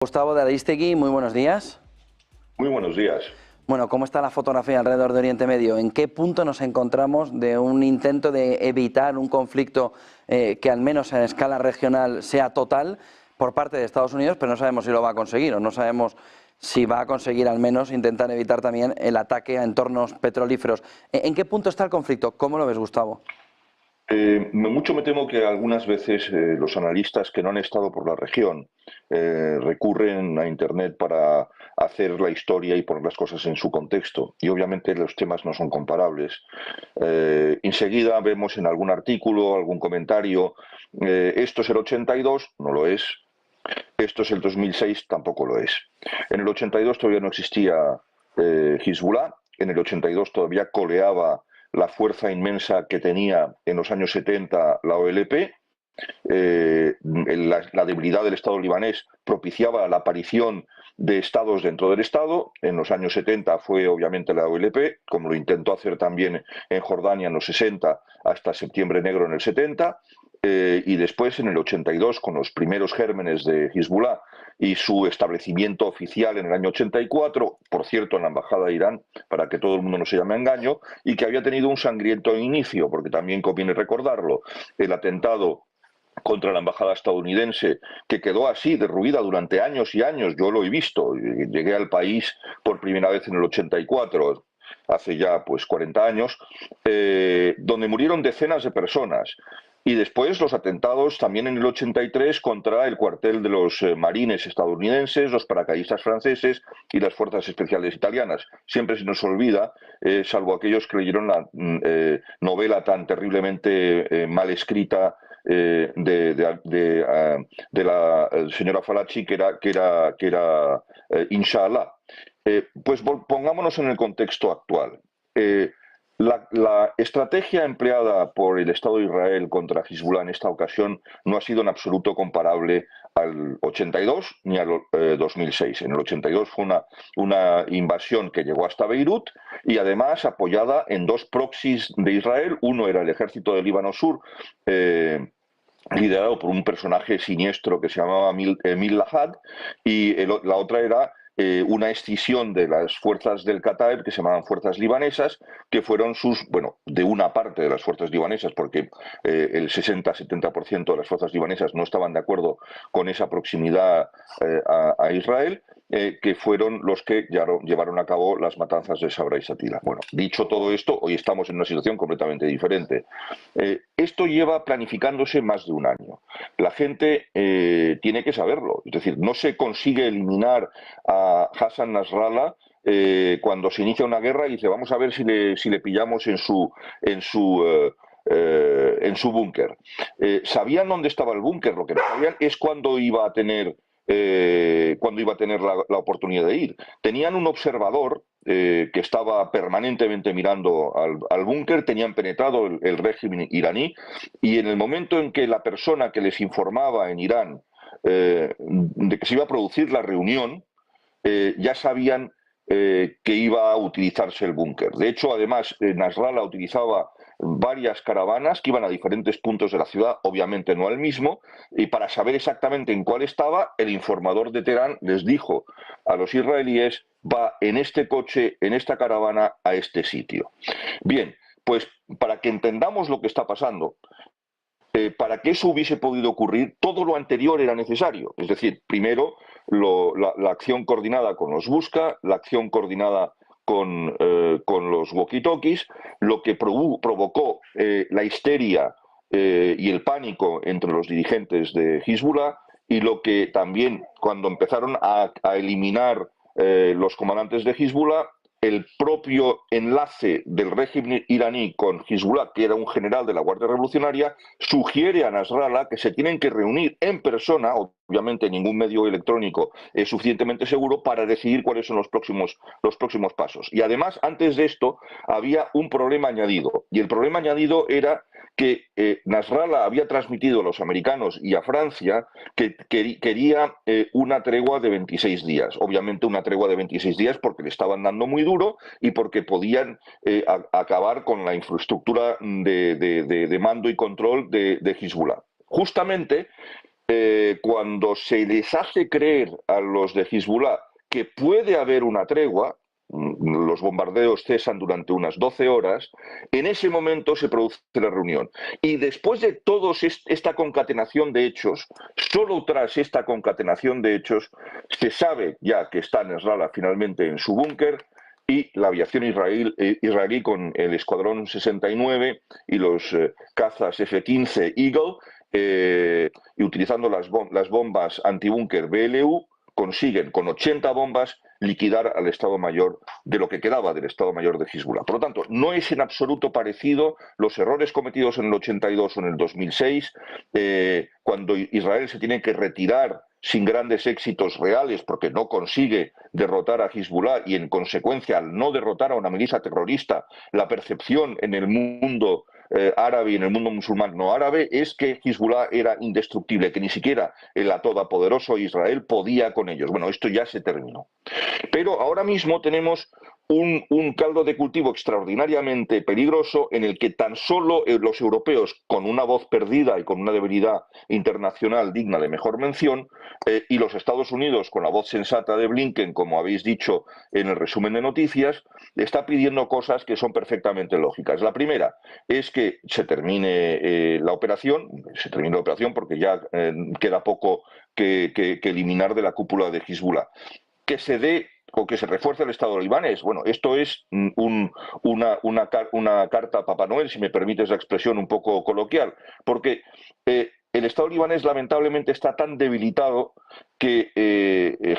Gustavo de Aristegui, muy buenos días. Muy buenos días. Bueno, ¿cómo está la fotografía alrededor de Oriente Medio? ¿En qué punto nos encontramos de un intento de evitar un conflicto que al menos en escala regional sea total por parte de Estados Unidos, pero no sabemos si lo va a conseguir o no sabemos si va a conseguir al menos intentar evitar también el ataque a entornos petrolíferos? ¿En qué punto está el conflicto? ¿Cómo lo ves, Gustavo? Mucho me temo que algunas veces los analistas que no han estado por la región recurren a Internet para hacer la historia y poner las cosas en su contexto. Y obviamente los temas no son comparables. Enseguida vemos en algún artículo, algún comentario, esto es el 82, no lo es. Esto es el 2006, tampoco lo es. En el 82 todavía no existía Hezbollah. En el 82 todavía coleaba la fuerza inmensa que tenía en los años 70 la OLP. La debilidad del Estado libanés propiciaba la aparición de estados dentro del Estado. En los años 70 fue obviamente la OLP, como lo intentó hacer también en Jordania en los 60 hasta Septiembre Negro en el 70. Y después en el 82 con los primeros gérmenes de Hezbollah y su establecimiento oficial en el año 84, por cierto en la embajada de Irán, para que todo el mundo no se llame a engaño, y que había tenido un sangriento inicio, porque también conviene recordarlo, el atentado contra la embajada estadounidense, que quedó así, derruida durante años y años. Yo lo he visto, llegué al país por primera vez en el 84, hace ya pues 40 años, donde murieron decenas de personas. Y después los atentados también en el 83 contra el cuartel de los marines estadounidenses, los paracaidistas franceses y las fuerzas especiales italianas. Siempre se nos olvida, salvo aquellos que leyeron la novela tan terriblemente mal escrita de la señora Falaci, que era Inshallah. Pues pongámonos en el contexto actual. La estrategia empleada por el Estado de Israel contra Hezbollah en esta ocasión no ha sido en absoluto comparable al 82 ni al 2006. En el 82 fue una invasión que llegó hasta Beirut y además apoyada en dos proxies de Israel. Uno era el ejército del Líbano Sur, liderado por un personaje siniestro que se llamaba Emil Lahad, y la otra era una escisión de las fuerzas del Kataeb, que se llamaban fuerzas libanesas, que fueron de una parte de las fuerzas libanesas, porque el 60-70% de las fuerzas libanesas no estaban de acuerdo con esa proximidad a Israel, que fueron los que llevaron a cabo las matanzas de Sabra y Shatila. Bueno, dicho todo esto, hoy estamos en una situación completamente diferente. Esto lleva planificándose más de un año. La gente tiene que saberlo. Es decir, no se consigue eliminar a Hassan Nasrallah cuando se inicia una guerra y dice vamos a ver si le pillamos en su búnker. Sabían dónde estaba el búnker, lo que no sabían es cuándo iba a tener la oportunidad de ir. Tenían un observador que estaba permanentemente mirando al búnker, tenían penetrado el régimen iraní, y en el momento en que la persona que les informaba en Irán de que se iba a producir la reunión, ya sabían que iba a utilizarse el búnker. De hecho, además, Nasrallah utilizaba varias caravanas que iban a diferentes puntos de la ciudad, obviamente no al mismo, y para saber exactamente en cuál estaba, el informador de Teherán les dijo a los israelíes: va en este coche, en esta caravana, a este sitio. Bien, pues para que entendamos lo que está pasando, para que eso hubiese podido ocurrir, todo lo anterior era necesario. Es decir, primero la acción coordinada con los Busca, la acción coordinada con los walkie-talkies, lo que provocó la histeria y el pánico entre los dirigentes de Hezbollah, y lo que también, cuando empezaron a eliminar los comandantes de Hezbollah, el propio enlace del régimen iraní con Hezbollah, que era un general de la Guardia Revolucionaria, sugiere a Nasrallah que se tienen que reunir en persona. Obviamente ningún medio electrónico es suficientemente seguro para decidir cuáles son los próximos pasos. Y además, antes de esto, había un problema añadido. Y el problema añadido era que Nasrallah había transmitido a los americanos y a Francia que quería una tregua de 26 días. Obviamente una tregua de 26 días porque le estaban dando muy duro y porque podían acabar con la infraestructura de mando y control de Hezbollah. Justamente cuando se les hace creer a los de Hezbollah que puede haber una tregua, los bombardeos cesan durante unas 12 horas, en ese momento se produce la reunión. Y después de toda esta concatenación de hechos, solo tras esta concatenación de hechos, se sabe ya que está Nasrallah finalmente en su búnker, y la aviación israelí con el Escuadrón 69 y los cazas F-15 Eagle, y utilizando las bombas antibúnker BLU, consiguen con 80 bombas liquidar al Estado Mayor, de lo que quedaba del Estado Mayor de Hezbollah. Por lo tanto, no es en absoluto parecido los errores cometidos en el 82 o en el 2006, cuando Israel se tiene que retirar sin grandes éxitos reales porque no consigue derrotar a Hezbollah, y en consecuencia al no derrotar a una milicia terrorista, la percepción en el mundo árabe y en el mundo musulmán no árabe es que Hezbollah era indestructible, que ni siquiera el todopoderoso Israel podía con ellos. Bueno, esto ya se terminó. Pero ahora mismo tenemos un caldo de cultivo extraordinariamente peligroso, en el que tan solo los europeos, con una voz perdida y con una debilidad internacional digna de mejor mención, y los Estados Unidos, con la voz sensata de Blinken, como habéis dicho en el resumen de noticias, está pidiendo cosas que son perfectamente lógicas. La primera es que se termine la operación, porque ya queda poco que eliminar de la cúpula de Hezbollah. Que se dé o que se refuerce el Estado libanés. Bueno, esto es una carta a Papá Noel, si me permites la expresión un poco coloquial, porque el Estado libanés lamentablemente está tan debilitado que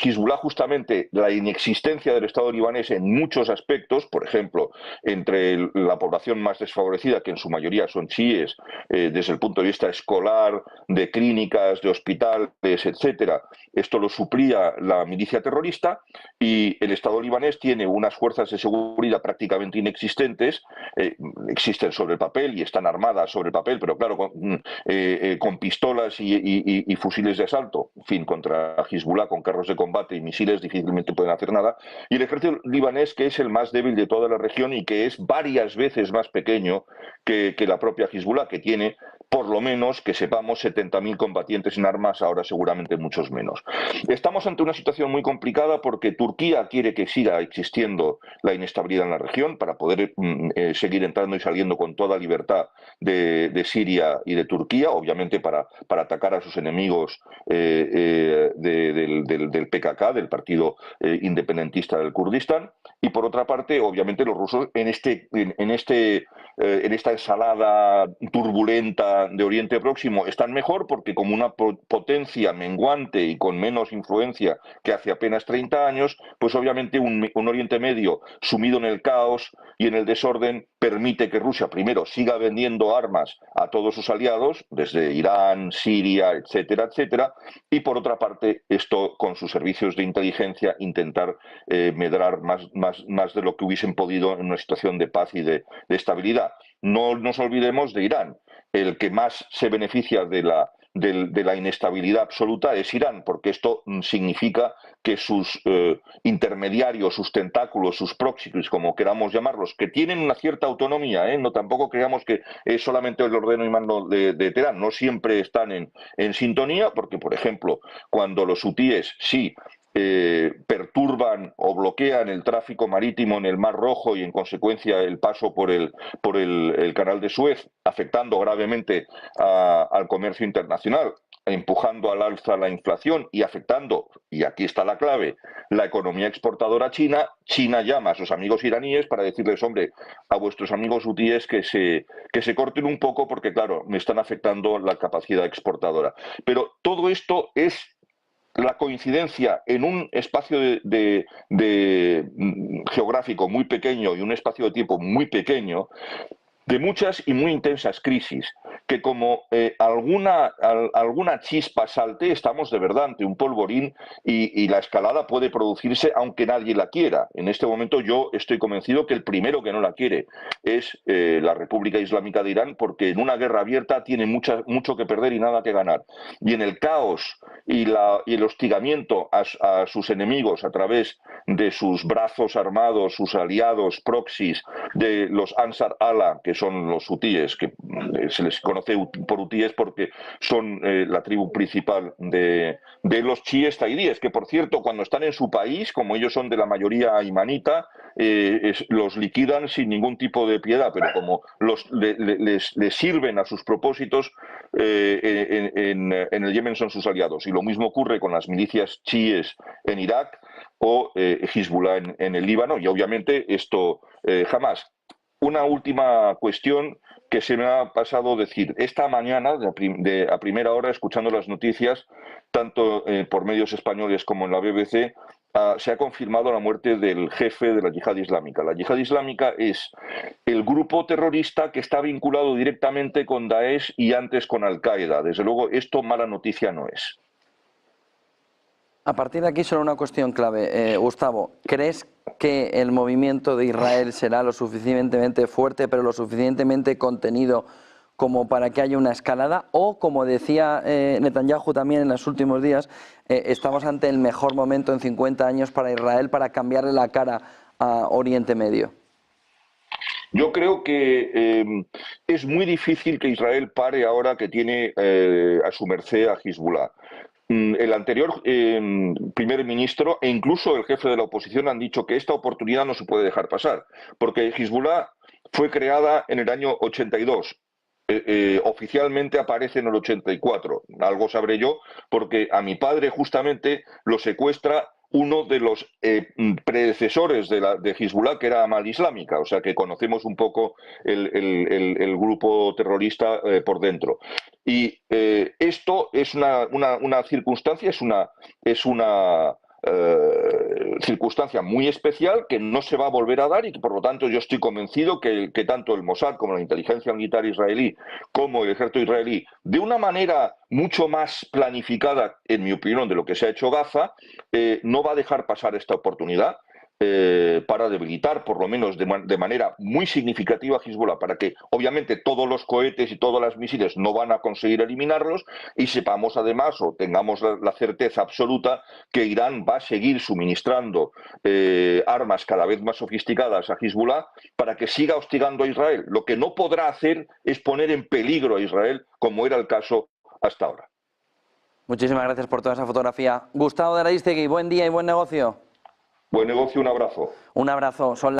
Hezbollah, justamente la inexistencia del Estado libanés en muchos aspectos, por ejemplo, entre la población más desfavorecida, que en su mayoría son chiíes, desde el punto de vista escolar, de clínicas, de hospitales, etcétera, esto lo suplía la milicia terrorista, y el Estado libanés tiene unas fuerzas de seguridad prácticamente inexistentes, existen sobre el papel y están armadas sobre el papel, pero claro, con pistolas y fusiles de asalto, en fin, contra Hezbollah con carros de combate y misiles difícilmente pueden hacer nada, y el ejército libanés, que es el más débil de toda la región y que es varias veces más pequeño que la propia Hezbollah, que tiene por lo menos, que sepamos, 70.000 combatientes en armas, ahora seguramente muchos menos. Estamos ante una situación muy complicada porque Turquía quiere que siga existiendo la inestabilidad en la región para poder seguir entrando y saliendo con toda libertad de Siria y de Turquía, obviamente para atacar a sus enemigos del PKK, del Partido Independentista del Kurdistán, y por otra parte, obviamente los rusos en esta ensalada turbulenta de Oriente Próximo están mejor, porque como una potencia menguante y con menos influencia que hace apenas 30 años, pues obviamente un Oriente Medio sumido en el caos y en el desorden permite que Rusia primero siga vendiendo armas a todos sus aliados, desde Irán, Siria, etcétera, etcétera, y por otra parte esto con sus servicios de inteligencia intentar medrar más de lo que hubiesen podido en una situación de paz y de estabilidad. No nos olvidemos de Irán. El que más se beneficia de la inestabilidad absoluta es Irán, porque esto significa que sus intermediarios, sus tentáculos, sus proxies, como queramos llamarlos, que tienen una cierta autonomía, no tampoco creamos que es solamente el ordeno y mando de Teherán, no siempre están en sintonía, porque, por ejemplo, cuando los hutíes sí perturban o bloquean el tráfico marítimo en el Mar Rojo y en consecuencia el paso por el canal de Suez, afectando gravemente al comercio internacional, empujando al alza la inflación y afectando, y aquí está la clave, la economía exportadora china. China llama a sus amigos iraníes para decirles, hombre, a vuestros amigos hutíes que se corten un poco porque, claro, me están afectando la capacidad exportadora. Pero todo esto es la coincidencia en un espacio geográfico muy pequeño y un espacio de tiempo muy pequeño de muchas y muy intensas crisis, que como alguna chispa salte, estamos de verdad ante un polvorín y la escalada puede producirse aunque nadie la quiera. En este momento yo estoy convencido que el primero que no la quiere es la República Islámica de Irán, porque en una guerra abierta tiene mucho que perder y nada que ganar. Y en el caos y el hostigamiento a sus enemigos a través de sus brazos armados, sus aliados proxies, de los Ansar Allah, que son los hutíes, que se les conoce por hutíes porque son la tribu principal de los chiíes zaidíes, que por cierto, cuando están en su país, como ellos son de la mayoría imanita, los liquidan sin ningún tipo de piedad, pero como les sirven a sus propósitos, en el Yemen son sus aliados. Y lo mismo ocurre con las milicias chiíes en Irak o Hezbollah en el Líbano, y obviamente esto jamás. Una última cuestión que se me ha pasado decir. Esta mañana, a primera hora, escuchando las noticias, tanto por medios españoles como en la BBC, se ha confirmado la muerte del jefe de la Yihad Islámica. La Yihad Islámica es el grupo terrorista que está vinculado directamente con Daesh y antes con Al-Qaeda. Desde luego, esto mala noticia no es. A partir de aquí, solo una cuestión clave. Gustavo, ¿crees que el movimiento de Israel será lo suficientemente fuerte, pero lo suficientemente contenido como para que haya una escalada? O, como decía Netanyahu también en los últimos días, estamos ante el mejor momento en 50 años para Israel para cambiarle la cara a Oriente Medio. Yo creo que es muy difícil que Israel pare ahora que tiene a su merced a Hezbollah. El anterior primer ministro e incluso el jefe de la oposición han dicho que esta oportunidad no se puede dejar pasar, porque Hezbollah fue creada en el año 82. Oficialmente aparece en el 84. Algo sabré yo, porque a mi padre justamente lo secuestra uno de los predecesores de Hezbollah, que era Amal Islámica, o sea que conocemos un poco el grupo terrorista por dentro. Y esto es una circunstancia, es una circunstancia muy especial que no se va a volver a dar y que por lo tanto yo estoy convencido que tanto el Mossad como la inteligencia militar israelí como el ejército israelí, de una manera mucho más planificada, en mi opinión, de lo que se ha hecho Gaza, no va a dejar pasar esta oportunidad para debilitar, por lo menos de manera muy significativa, a Hezbollah, para que obviamente todos los cohetes y todos los misiles no van a conseguir eliminarlos y sepamos además o tengamos la certeza absoluta que Irán va a seguir suministrando armas cada vez más sofisticadas a Hezbollah para que siga hostigando a Israel. Lo que no podrá hacer es poner en peligro a Israel, como era el caso hasta ahora. Muchísimas gracias por toda esa fotografía. Gustavo de Ariztegui, buen día y buen negocio. Buen negocio, un abrazo. Un abrazo.